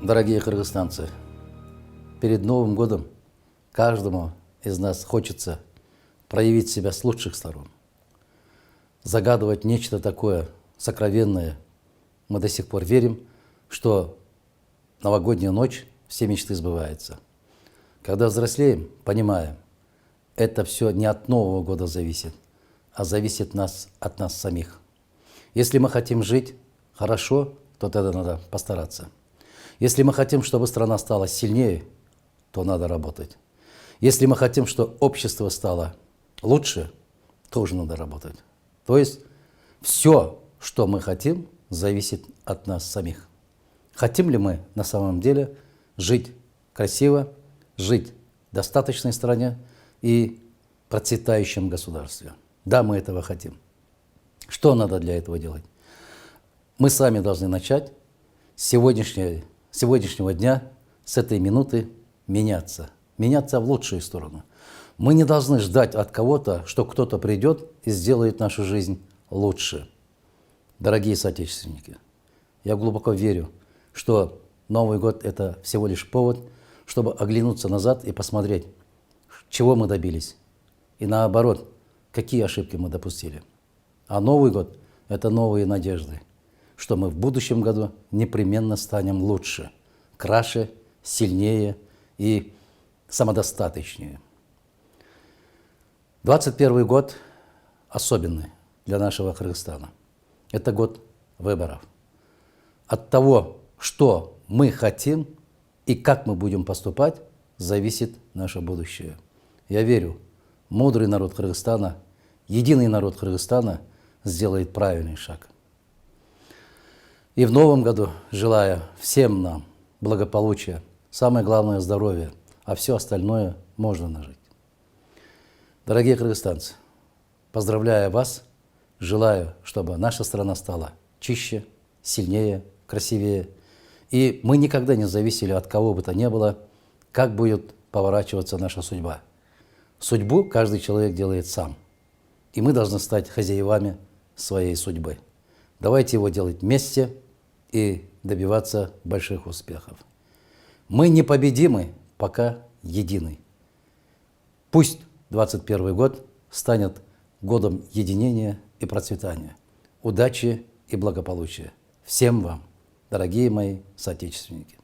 Дорогие кыргызстанцы, перед Новым годом каждому из нас хочется проявить себя с лучших сторон, загадывать нечто такое сокровенное. Мы до сих пор верим, что новогодняя ночь все мечты сбываются. Когда взрослеем, понимаем, это все не от Нового года зависит, а зависит от нас самих. Если мы хотим жить хорошо, то тогда надо постараться. Если мы хотим, чтобы страна стала сильнее, то надо работать. Если мы хотим, чтобы общество стало лучше, тоже надо работать. То есть все, что мы хотим, зависит от нас самих. Хотим ли мы на самом деле жить красиво, жить в достаточной стране и процветающем государстве? Да, мы этого хотим. Что надо для этого делать? Мы сами должны начать с сегодняшнего дня, с этой минуты меняться в лучшую сторону. Мы не должны ждать от кого-то, что кто-то придет и сделает нашу жизнь лучше. Дорогие соотечественники, я глубоко верю, что Новый год – это всего лишь повод, чтобы оглянуться назад и посмотреть, чего мы добились, и наоборот, какие ошибки мы допустили. А Новый год – это новые надежды, что мы в будущем году непременно станем лучше, краше, сильнее и самодостаточнее. 2021 год особенный для нашего Кыргызстана. Это год выборов. От того, что мы хотим и как мы будем поступать, зависит наше будущее. Я верю, мудрый народ Кыргызстана, единый народ Кыргызстана сделает правильный шаг. И в новом году желаю всем нам благополучия, самое главное – здоровья, а все остальное можно нажить. Дорогие кыргызстанцы, поздравляю вас, желаю, чтобы наша страна стала чище, сильнее, красивее. И мы никогда не зависели от кого бы то ни было, как будет поворачиваться наша судьба. Судьбу каждый человек делает сам. И мы должны стать хозяевами своей судьбы. Давайте его делать вместе и добиваться больших успехов. Мы непобедимы, пока едины. Пусть 2021 год станет годом единения и процветания, удачи и благополучия. Всем вам, дорогие мои соотечественники.